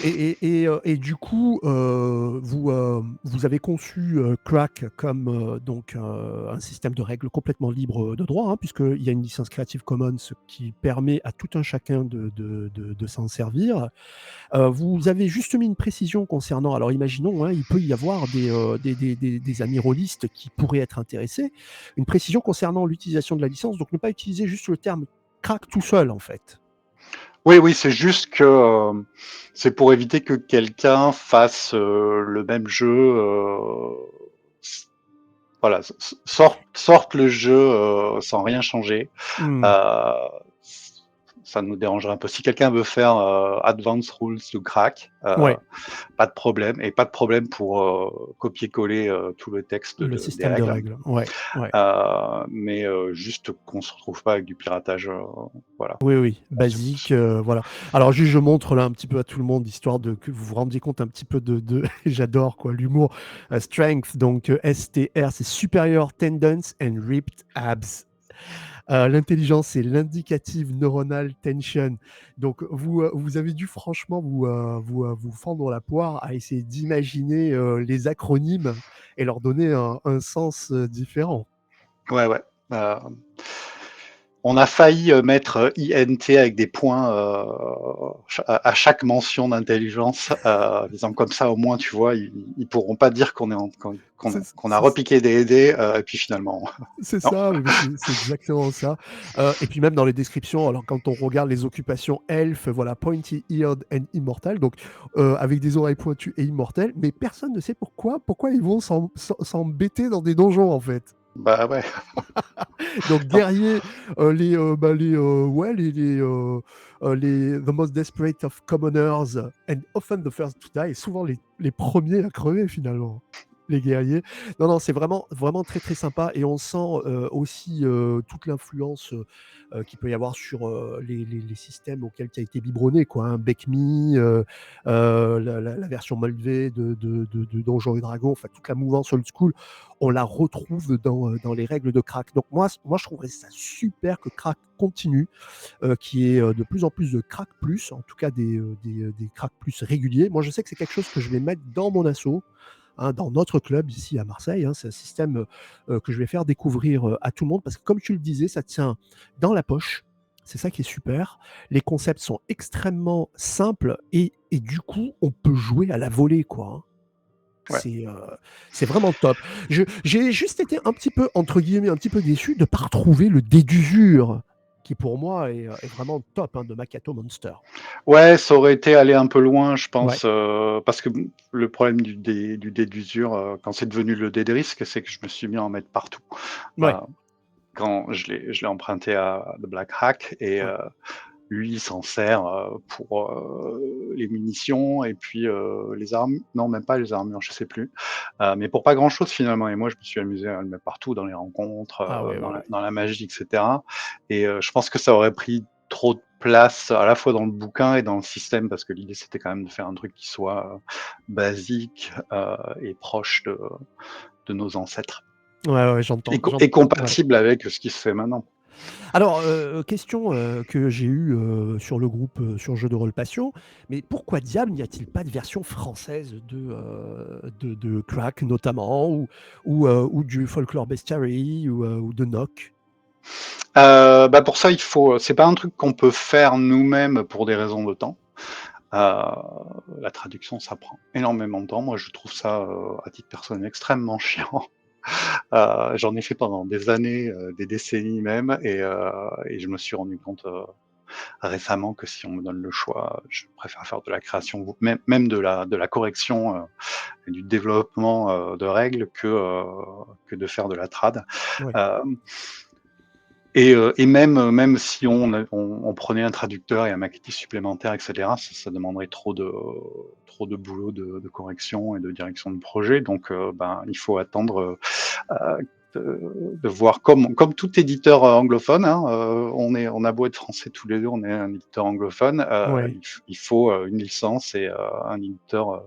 c'était Et du coup, vous avez conçu Crack comme donc un système de règles complètement libre de droit, hein, puisqu'il y a une licence Creative Commons qui permet à tout un chacun de s'en servir. Vous avez juste mis une précision concernant, alors imaginons, hein, il peut y avoir des amis rôlistes qui pourraient être intéressés, une précision concernant l'utilisation de la licence, donc ne pas utiliser juste le terme Crack tout seul, en fait. Oui, oui, c'est juste que c'est pour éviter que quelqu'un fasse le même jeu, voilà, sorte le jeu sans rien changer. Hmm. Euh, Ça nous dérangerait un peu. Si quelqu'un veut faire Advanced Rules to Crack, Ouais, pas de problème, et pas de problème pour copier-coller tout le texte le des système de règles. règles. Ouais, ouais. Mais juste qu'on se retrouve pas avec du piratage, voilà. Oui, oui, basique, voilà. Alors juste, je montre là un petit peu à tout le monde, histoire de que vous vous rendiez compte un petit peu j'adore quoi, l'humour. Strength, donc STR, c'est Superior Tendons and Ripped Abs. L'intelligence, c'est l'indicative neuronal tension. Donc vous avez dû franchement vous fendre la poire à essayer d'imaginer les acronymes et leur donner un sens différent. Ouais, ouais. Euh, On a failli mettre INT avec des points à chaque mention d'intelligence, disant comme ça au moins, tu vois, ils pourront pas dire C'est qu'on a repiqué des dés, et puis finalement, C'est non. ça, mais c'est exactement ça. Et puis même dans les descriptions, alors quand on regarde les occupations elf, voilà, pointy eared and immortal, donc avec des oreilles pointues et immortelles, mais personne ne sait pourquoi ils vont s'embêter dans des donjons en fait. Bah ouais. Donc Non. guerriers, ouais, the most desperate of commoners and often the first to die, et souvent les premiers à crever finalement. Les guerriers. Non, non, c'est vraiment, vraiment très, très sympa. Et on sent aussi toute l'influence qu'il peut y avoir sur les systèmes auxquels tu as été biberonné, quoi. Hein. Bekmi, la version Moldv de Donjons et Dragons, enfin, toute la mouvance old school, on la retrouve dans les règles de Crack. Donc, moi, je trouverais ça super que Crack continue, qu'il y ait de plus en plus de Crack Plus, en tout cas des Crack Plus réguliers. Moi, je sais que c'est quelque chose que je vais mettre dans mon assaut, hein, dans notre club ici à Marseille. Hein. C'est un système que je vais faire découvrir à tout le monde parce que, comme tu le disais, ça tient dans la poche. C'est ça qui est super. Les concepts sont extrêmement simples et du coup, on peut jouer à la volée, quoi. Hein. Ouais. C'est vraiment top. J'ai juste été un petit peu, entre guillemets, un petit peu déçu de ne pas retrouver le dé d'usure, qui pour moi est vraiment top, hein, de Macchiato Monster. Ouais, ça aurait été aller un peu loin, je Ouais, pense, parce que le problème du dé d'usure, quand c'est devenu le dé de risque, c'est que je me suis mis à en mettre partout. Euh, ouais, quand je l'ai emprunté à The Black Hack et Ouais. lui, il s'en sert, pour, les munitions et puis, les armes non, même pas les armures, je sais plus, mais pour pas grand chose finalement et moi je me suis amusé à le mettre partout dans les rencontres, Ah ouais, ouais, dans la ouais. dans la magie et cetera et je pense que ça aurait pris trop de place à la fois dans le bouquin et dans le système parce que l'idée c'était quand même de faire un truc qui soit, basique, et proche de nos ancêtres Ouais, ouais, j'entends, et ouais. compatible avec ce qui se fait maintenant. Alors, question, que j'ai eue, sur le groupe, sur Jeux de rôle Passion, mais pourquoi diable n'y a-t-il pas de version française de Crack notamment ou du Folklore Bestiary ou de Nock? Bah, pour ça, il faut, c'est pas un truc qu'on peut faire nous-mêmes pour des raisons de temps. La traduction, ça prend énormément de temps. Moi, je trouve ça, à titre personnel, extrêmement chiant. J'en ai fait pendant des années, des décennies même et je me suis rendu compte, récemment que si on me donne le choix, je préfère faire de la création, même de la correction, et du développement, de règles que de faire de la trad. Ouais. Hem et même si on prenait un traducteur et un maquettiste supplémentaire et cetera, ça demanderait trop de boulot de correction et de direction de projet donc ben, il faut attendre, de voir comme tout éditeur, anglophone, hein, on a beau être français tous les 2, on est un éditeur anglophone, Ouais. il faut, une licence et un éditeur,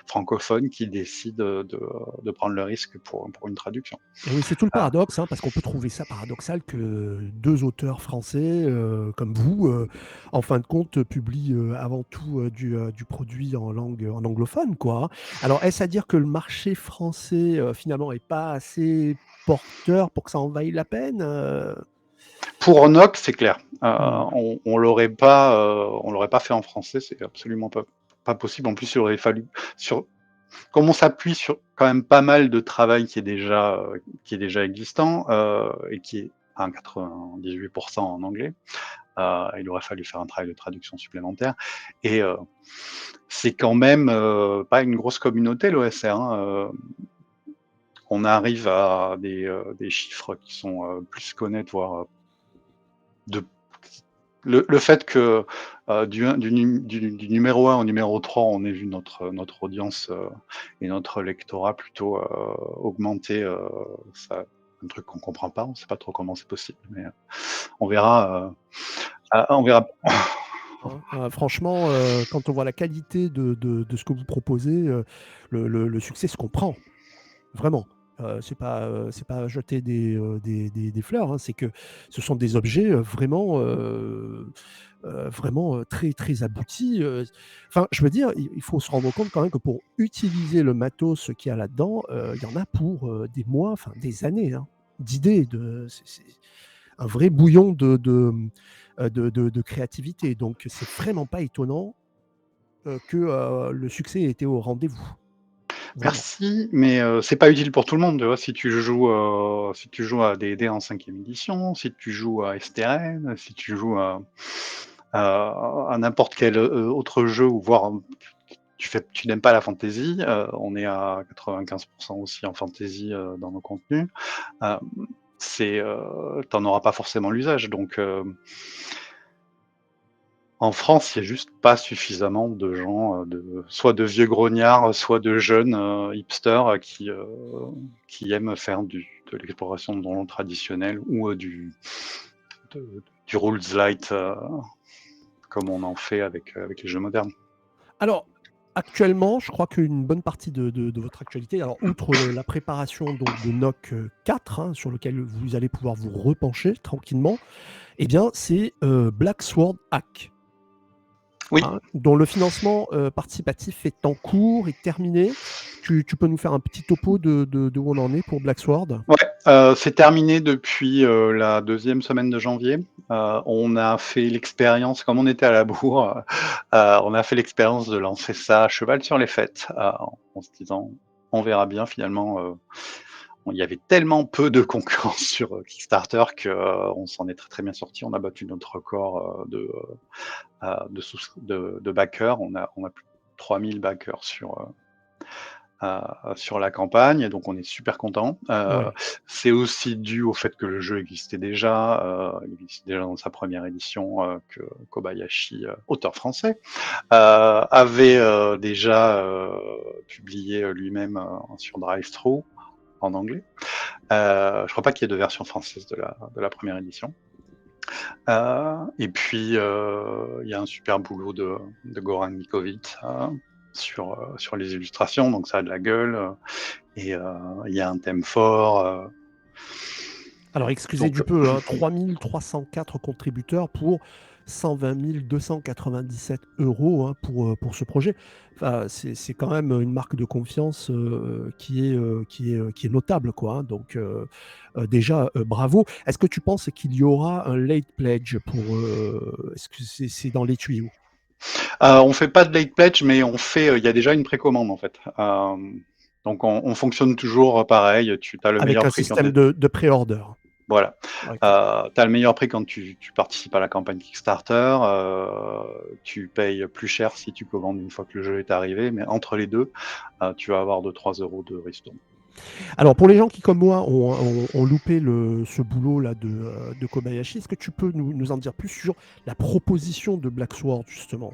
francophone qui décide, de prendre le risque pour une traduction. Et oui, c'est tout le Ah, paradoxe, hein, parce qu'on peut trouver ça paradoxal que 2 auteurs français, comme vous, en fin de compte, publient, avant tout, du produit en langue, en anglophone, quoi, hein. Alors, est-ce à dire que le marché français, finalement, est pas assez porteur pour que ça en vaille la peine? pour Nock, c'est clair. Mmh. On l'aurait pas fait en français, c'est absolument pas possible. En plus, il aurait fallu sur comme on s'appuie sur quand même pas mal de travail qui est déjà existant, et qui est à 98 en anglais, il aurait fallu faire un travail de traduction supplémentaire et c'est quand même, pas une grosse communauté l'OSR, hein, on arrive à des chiffres qui sont, plus qu'honnêtes, voire, de le fait que, du numéro 1 au numéro 3, on ait vu notre audience, et notre lectorat plutôt, augmenter, ça un truc qu'on comprend pas, on sait pas trop comment c'est possible, mais, on verra, on verra. Hein, franchement, quand on voit la qualité de ce que vous proposez, le succès se comprend. Vraiment. C'est pas jeter des fleurs, hein, c'est que ce sont des objets, vraiment, très, très aboutis, enfin, je veux dire, il faut se rendre compte quand même que pour utiliser le matos qu'il y a là-dedans, il y en a pour, des mois, enfin des années, hein, d'idées, c'est un vrai bouillon de créativité, donc c'est vraiment pas étonnant, que, le succès ait été au rendez-vous. Vraiment. Merci, mais c'est pas utile pour tout le monde, tu vois? Si tu joues à D&D en 5e édition, si tu joues à STRN, si tu joues à n'importe quel, autre jeu ou voire, tu n'aimes pas la fantasy, on est à 95 aussi en fantasy, dans nos contenus, hem, tu auras pas forcément l'usage donc en France, il y a juste pas suffisamment de gens, soit de vieux grognards, soit de jeunes, hipsters, qui aiment faire de l'exploration de donjons traditionnels ou, du rules light, comme on en fait avec les jeux modernes. Alors, actuellement, je crois qu'une bonne partie de votre actualité, alors outre la préparation donc de NOC 4, hein, sur lequel vous allez pouvoir vous repencher tranquillement, eh bien, c'est Black Sword Hack, Oui. hein, dont le financement participatif est en cours et terminé. Tu peux nous faire un petit topo de où on en est pour Black Sword? Ouais, c'est terminé depuis, la deuxième semaine de janvier. On a fait l'expérience comme on était à la bourre, on a fait l'expérience de lancer ça à cheval sur les fêtes, en se disant: «On verra bien». Finalement, il y avait tellement peu de concurrence sur, Kickstarter que, on s'en est très, très bien sorti. On a battu notre record, de backers. On a plus de 3 000 backers sur la campagne, donc on est super content. Ouais. C'est aussi dû au fait que le jeu il existait déjà dans sa première édition, que Kobayashi, auteur français, avait déjà publié lui-même sur DriveThru en anglais. Je crois pas qu'il y ait de version française de la première édition. Et puis il y a un super boulot de Goran Mikovic sur les illustrations, donc ça a de la gueule. Et il y a un thème fort. Alors, excusez Donc du peu, hein, 3 304 contributeurs pour 120 297 € hein, pour ce projet. Enfin, c'est quand même une marque de confiance qui est notable, quoi, hein. Donc, déjà, bravo. Est-ce que tu penses qu'il y aura un late pledge pour. Est-ce que c'est dans les tuyaux? on fait pas de late pledge, mais il y a déjà une précommande en fait. Donc on fonctionne toujours pareil. Tu as le Avec meilleur un prix quand système de pré-order. voilà. Ok. Tu as le meilleur prix quand tu participes à la campagne Kickstarter. Tu payes plus cher si tu commandes une fois que le jeu est arrivé, mais entre les deux, tu vas avoir 2-3 € de ristourne. Alors, pour les gens qui, comme moi, ont loupé ce boulot-là de Kobayashi, est-ce que tu peux nous en dire plus sur la proposition de Black Sword, justement?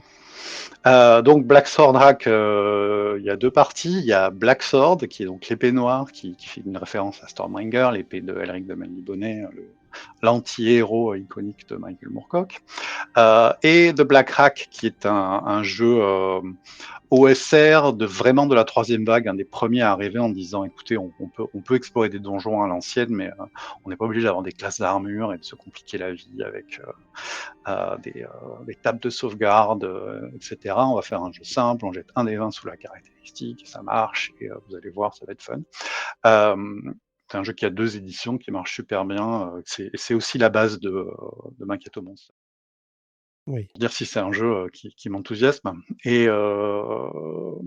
Donc Black Sword Hack, il y a deux parties. Il y a Black Sword, qui est donc l'épée noire, qui fait une référence à Stormbringer, l'épée de Elric de Melniboné, l'anti-héros iconique de Michael Moorcock. Et The Black Hack, qui est un jeu OSR vraiment de la troisième vague, un des premiers à arriver en disant écoutez, on peut explorer des donjons à l'ancienne, mais on n'est pas obligé d'avoir des classes d'armure et de se compliquer la vie avec des tables de sauvegarde, etc. On va faire un jeu simple, on jette un des 20 sous la caractéristique, ça marche, et vous allez voir, ça va être fun. C'est un jeu qui a 2 éditions, qui marche super bien. C'est aussi la base de Maquette au monstre. Oui. Dire si c'est un jeu qui m'enthousiasme. Et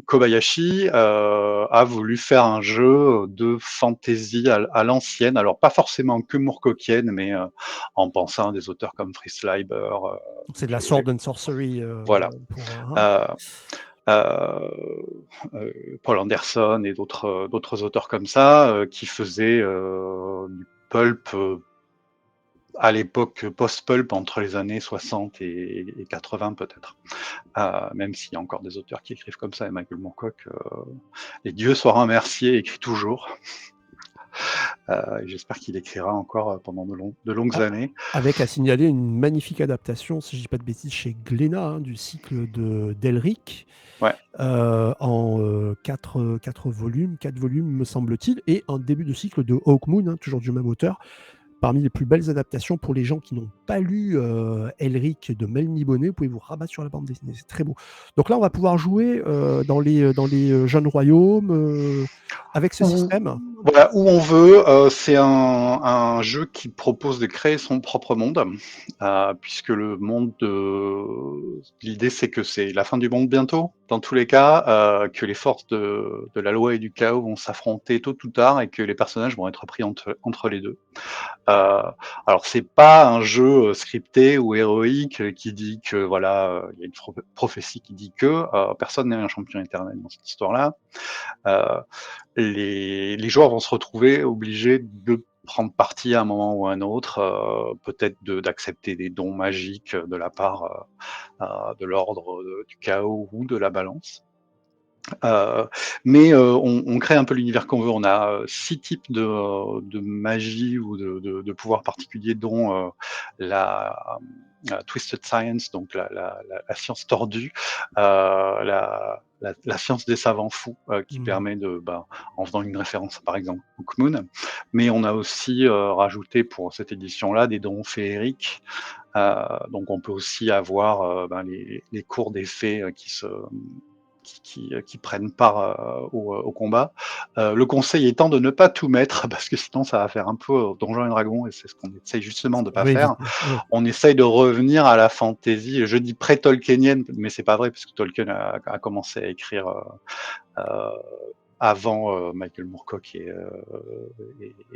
Kobayashi a voulu faire un jeu de fantasy à l'ancienne, alors pas forcément que Moorcockienne, mais en pensant à des auteurs comme Fritz Leiber. Donc, c'est de la j'ai- sword and sorcery voilà. pour un. Euh, euh, Paul Anderson et d'autres auteurs comme ça qui faisaient du pulp à l'époque post-pulp entre les années 60 et 80 peut-être. Même s'il y a encore des auteurs qui écrivent comme ça, et Michael Moorcock, les dieux soient remerciés, écrit toujours. J'espère qu'il écrira encore pendant de longues Ah, années. avec à signaler une magnifique adaptation, si je dis pas de bêtises, chez Glénat, hein, du cycle d'Elric, Ouais. en 4 volumes, me semble-t-il, et un début de cycle de Hawkmoon, hein, toujours du même auteur. Parmi les plus belles adaptations pour les gens qui n'ont pas lu Elric de Mel Nibonnet, vous pouvez vous rabattre sur la bande dessinée, c'est très beau. Donc là, on va pouvoir jouer dans les jeunes royaumes avec ce Où, système. voilà, où on veut. C'est un jeu qui propose de créer son propre monde, puisque le monde l'idée c'est que c'est la fin du monde bientôt, dans tous les cas, que les forces de la loi et du chaos vont s'affronter tôt ou tard et que les personnages vont être pris entre les deux. Euh, alors c'est pas un jeu scripté ou héroïque qui dit que voilà, il y a une prophétie qui dit que personne n'est un champion éternel dans cette histoire-là. Euh, les joueurs vont se retrouver obligés de prendre parti à un moment ou à un autre, peut-être d'accepter des dons magiques de la part de l'ordre du chaos ou de la balance. Mais on crée un peu l'univers qu'on veut. On a 6 types de magie ou de pouvoirs particuliers, dont la Twisted Science, donc la science tordue, la science des savants fous, qui permet en faisant une référence par exemple au Moon. Mais on a aussi rajouté pour cette édition-là des dons féeriques. Donc on peut aussi avoir les cours des fées qui prennent part au combat. Le conseil étant de ne pas tout mettre, parce que sinon ça va faire un peu Donjons et Dragons, et c'est ce qu'on essaye justement de On pas va faire. éviter. Ouais. On essaye de revenir à la fantasy, je dis pré-Tolkienienne, mais c'est pas vrai, parce que Tolkien a commencé à écrire avant Michael Moorcock, et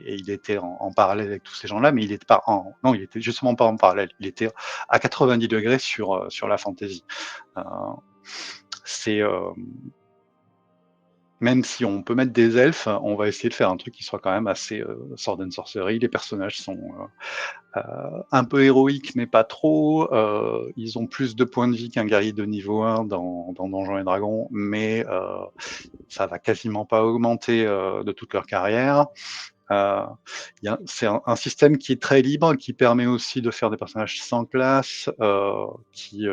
il était en parallèle avec tous ces gens-là, mais il était pas non, il était justement pas en parallèle, il était à 90 degrés sur la fantasy. C'est même si on peut mettre des elfes, on va essayer de faire un truc qui soit quand même assez sword and sorcery. Les personnages sont un peu héroïques, mais pas trop. Ils ont plus de points de vie qu'un guerrier de niveau 1 dans Donjons et Dragons, mais ça va quasiment pas augmenter de toute leur carrière. C'est un système qui est très libre, qui permet aussi de faire des personnages sans classe, qui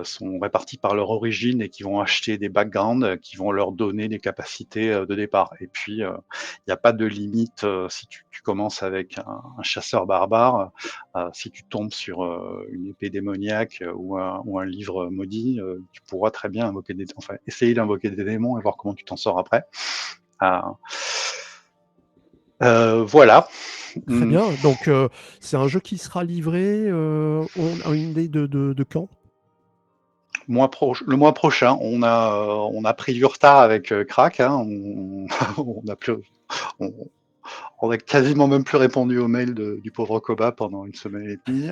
sont répartis par leur origine et qui vont acheter des backgrounds qui vont leur donner des capacités de départ. Et puis, il n'y a pas de limite si tu commences avec un chasseur barbare, si tu tombes sur une épée démoniaque ou un livre maudit, tu pourras très bien essayer d'invoquer des démons et voir comment tu t'en sors après. Voilà. Très bien. Donc, c'est un jeu qui sera livré, on a une idée de quand? Le mois prochain, on a pris du retard avec Crack. Hein, on a plus, on, on a quasiment même plus répondu aux mails du pauvre Koba pendant une semaine et demie.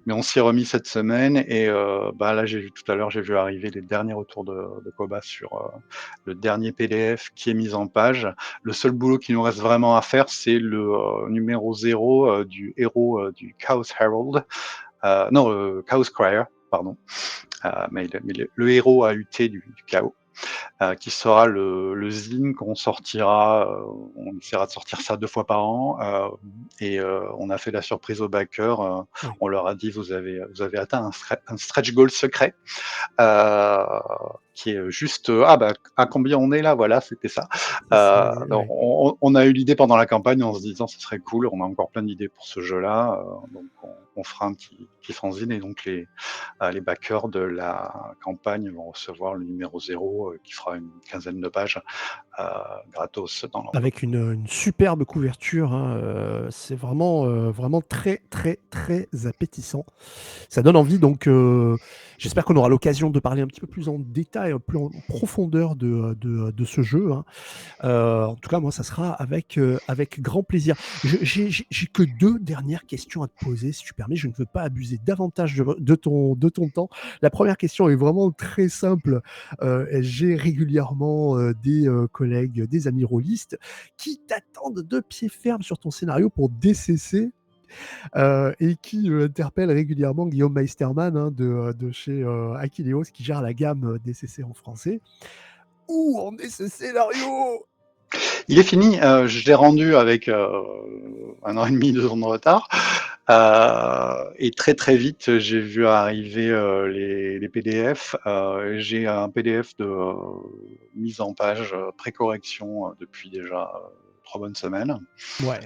Mais on s'y est remis cette semaine et là, tout à l'heure, j'ai vu arriver les derniers retours de Koba sur le dernier PDF qui est mis en page. Le seul boulot qui nous reste vraiment à faire, c'est le numéro 0 du héros du Chaos Herald. Chaos Crier, pardon. Mais le héros AUT du chaos, qui sera le zine qu'on sortira. On essaiera de sortir ça 2 fois par an. Et on a fait la surprise aux backers. Oui. On leur a dit vous avez atteint un stretch goal secret. Qui est juste à combien on est là, voilà, c'était ça. Ouais. On a eu l'idée pendant la campagne en se disant ce serait cool, on a encore plein d'idées pour ce jeu-là, donc on fera un petit fanzine et donc les backers de la campagne vont recevoir le numéro 0 qui fera une quinzaine de pages gratos dans l'enveloppe. Avec une superbe couverture, hein, c'est vraiment très, très, très appétissant. Ça donne envie, donc j'espère qu'on aura l'occasion de parler un petit peu plus en détail, plus en profondeur de ce jeu, hein. En tout cas, moi, ça sera avec grand plaisir. J'ai que 2 dernières questions à te poser, si tu permets. Je ne veux pas abuser davantage de ton temps. La première question est vraiment très simple. J'ai régulièrement des collègues, des amis rôlistes qui t'attendent de pied ferme sur ton scénario pour DCC. Et qui interpelle régulièrement Guillaume Meisterman, hein, de chez Aquileos, qui gère la gamme DCC en français. Où en est ce scénario? Il est fini, je l'ai rendu avec 1 an et demi, 2 ans de retard. Et très très vite, j'ai vu arriver les PDF. J'ai un PDF de mise en page, pré-correction depuis déjà 3 bonnes semaines. Ouais.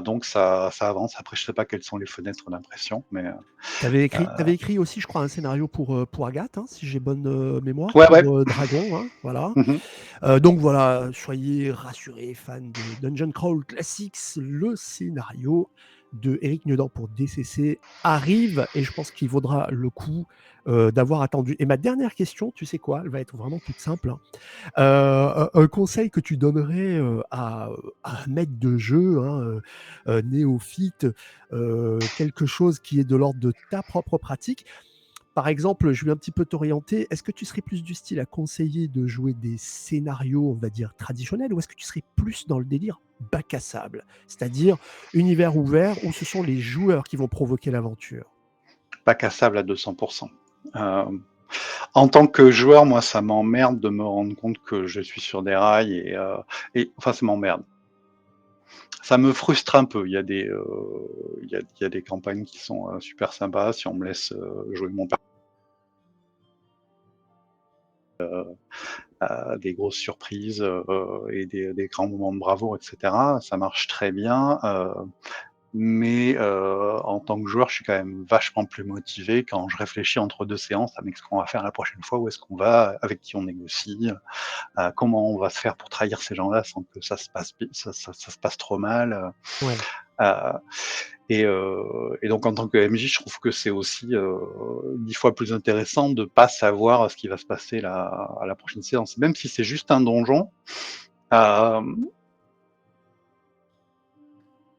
Donc ça avance. Après, je sais pas quelles sont les fenêtres d'impression, mais T'avais écrit aussi, je crois, un scénario pour Agathe, hein, si j'ai bonne mémoire, ouais. pour Dragon, hein, voilà. Mhm. Donc voilà, soyez rassurés, fans de Dungeon Crawl Classics, le scénario de Éric Niedan pour DCC arrive et je pense qu'il vaudra le coup d'avoir attendu. Et ma dernière question, tu sais quoi? Elle va être vraiment toute simple, hein. Un conseil que tu donnerais à un maître de jeu, hein, néophyte, quelque chose qui est de l'ordre de ta propre pratique. Par exemple, je vais un petit peu t'orienter. Est-ce que tu serais plus du style à conseiller de jouer des scénarios, on va dire, traditionnels, ou est-ce que tu serais plus dans le délire bac à sable, c'est-à-dire univers ouvert où ce sont les joueurs qui vont provoquer l'aventure? Pas cassable à 200%. En tant que joueur, moi, ça m'emmerde de me rendre compte que je suis sur des rails et enfin, ça m'emmerde. Ça me frustre un peu. Il y a des campagnes qui sont super sympas si on me laisse jouer mon personnage. Des grosses surprises et des grands moments de bravoure, etc. Ça marche très bien. Mais en tant que joueur, je suis quand même vachement plus motivé quand je réfléchis entre 2 séances avec ce qu'on va faire la prochaine fois, où est-ce qu'on va, avec qui on négocie, comment on va se faire pour trahir ces gens-là sans que ça se passe trop mal. Ouais. Heu et donc en tant que MJ, je trouve que c'est aussi 10 fois plus intéressant de pas savoir ce qui va se passer à la prochaine séance. Même si c'est juste un donjon, hem,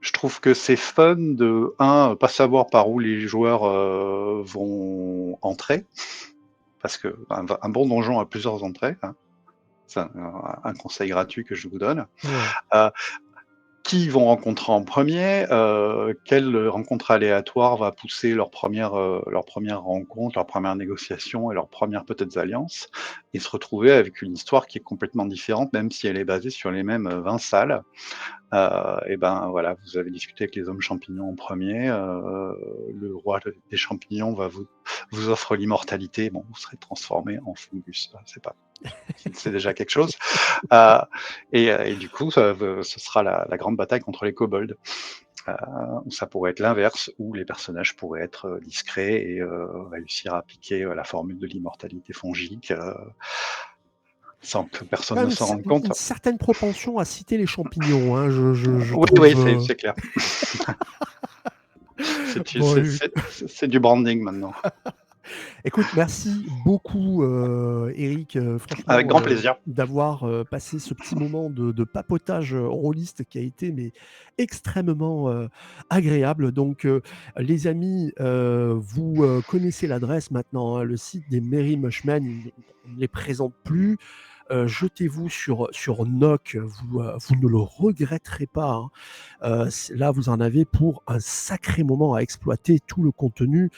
je trouve que c'est fun de pas savoir par où les joueurs vont entrer, parce qu'un bon donjon a plusieurs entrées, hein. C'est un conseil gratuit que je vous donne. Ouais. Heu, qui ils vont rencontrer en premier, quelle rencontre aléatoire va pousser leur première rencontre, leur première négociation et leurs premières peut-être alliances et se retrouver avec une histoire qui est complètement différente, même si elle est basée sur les mêmes, 20 salles. Et ben, voilà, vous avez discuté avec les hommes champignons en premier. Le roi des champignons vous offre l'immortalité. Bon, vous serez transformé en fungus, c'est déjà quelque chose. Heu et du coup, ce sera la grande bataille contre les kobolds. Heu, Ça pourrait être l'inverse, où les personnages pourraient être, discrets et réussir à piquer, la formule de l'immortalité fongique, sans que personne Quand ne même s'en rende une compte. certaine propension à citer les champignons, hein, je Oui, oui, trouve, c'est clair. bon, C'est du branding maintenant. écoute, merci beaucoup, Eric, Avec franchement, grand plaisir. d'avoir, passé ce petit moment de papotage, rôliste qui a été, mais extrêmement, agréable. Donc, les amis, vous, connaissez l'adresse maintenant, hein, le site des Merry Mushmen, on ne les présente plus. Jetez-vous sur Nock, vous ne le regretterez pas, hein. Là, vous en avez pour un sacré moment à exploiter tout le contenu.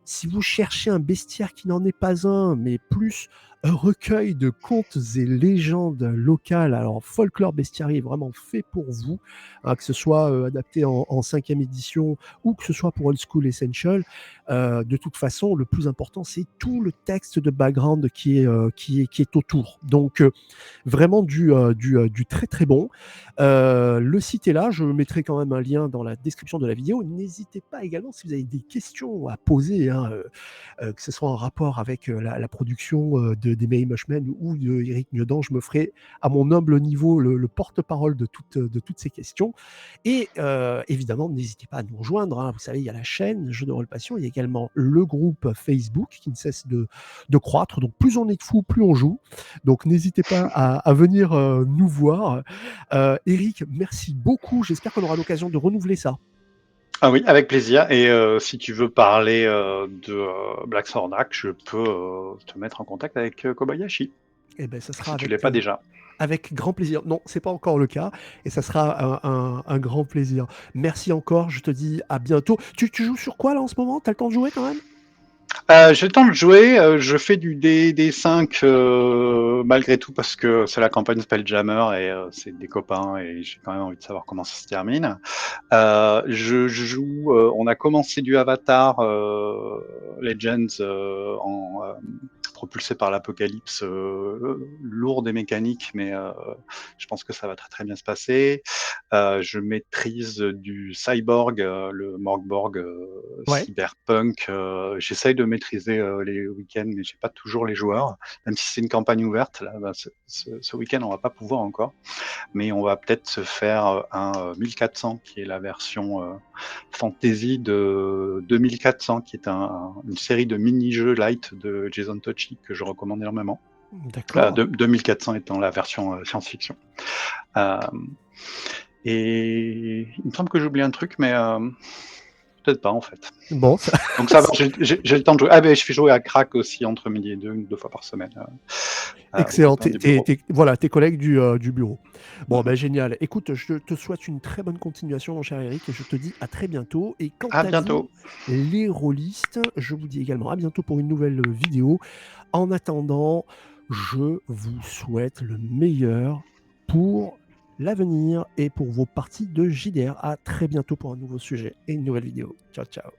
Si vous cherchez un bestiaire qui n'en est pas un, mais plus un recueil de contes et légendes locales, alors Folklore Bestiary est vraiment fait pour vous, hein, que ce soit adapté en 5e édition ou que ce soit pour Old School Essential. De toute façon, le plus important, c'est tout le texte de background qui est autour. Donc, vraiment du très très bon. Le site est là, je mettrai quand même un lien dans la description de la vidéo. N'hésitez pas également si vous avez des questions à poser, hein, que ce soit en rapport avec la production des Merry Mushmen ou de Eric Miodan, je me ferai à mon humble niveau le porte-parole de toutes ces questions. Et évidemment, n'hésitez pas à nous rejoindre, hein. Vous savez, il y a la chaîne Jeux de Rôle Passion, il y a également le groupe Facebook qui ne cesse de croître. Donc plus on est de fous, plus on joue. Donc n'hésitez pas à venir nous voir. Eric, merci beaucoup. J'espère qu'on aura l'occasion de renouveler ça. Ah oui, avec plaisir et si tu veux parler, de, Black Sornak, je peux, te mettre en contact avec, Kobayashi, Eh ben, ça sera si tu l'es pas déjà. avec grand plaisir. Non, c'est pas encore le cas, et ça sera un grand plaisir. Merci encore. Je te dis à bientôt. Tu joues sur quoi là en ce moment? T'as le temps de jouer quand même? J'ai le temps de jouer, je fais du D5 malgré tout parce que c'est la campagne Spelljammer et c'est des copains et j'ai quand même envie de savoir comment ça se termine. Je joue, on a commencé du Avatar Legends propulsé par l'apocalypse, lourd des mécaniques, mais je pense que ça va très très bien se passer. Je maîtrise du Cyborg, le Morgborg Ouais. cyberpunk. J'essaye de maîtriser les week-ends, mais j'ai pas toujours les joueurs. Même si c'est une campagne ouverte, là, ce week-end on va pas pouvoir encore, mais on va peut-être se faire un 1400 qui est la version fantasy de 2400, qui est une série de mini-jeux light de Jason Tocci que je recommande énormément. D'accord. 2400 étant la version science-fiction. Euh, et il me semble que j'oublie un truc, mais peut-être pas en fait. Bon, ça, Donc ça va, j'ai le temps de jouer. Ah ben je fais jouer à Crack aussi entre midi et deux fois par semaine. Aux excellent. copains du bureau. Voilà, tes collègues du bureau. Bon, Mhm. ben génial. Écoute, je te souhaite une très bonne continuation, mon cher Eric, et je te dis à très bientôt. Et quant À à vous, bientôt. les rôlistes, je vous dis également à bientôt pour une nouvelle vidéo. En attendant, je vous souhaite le meilleur pour l'avenir et pour vos parties de JDR. À très bientôt pour un nouveau sujet et une nouvelle vidéo. Ciao, ciao.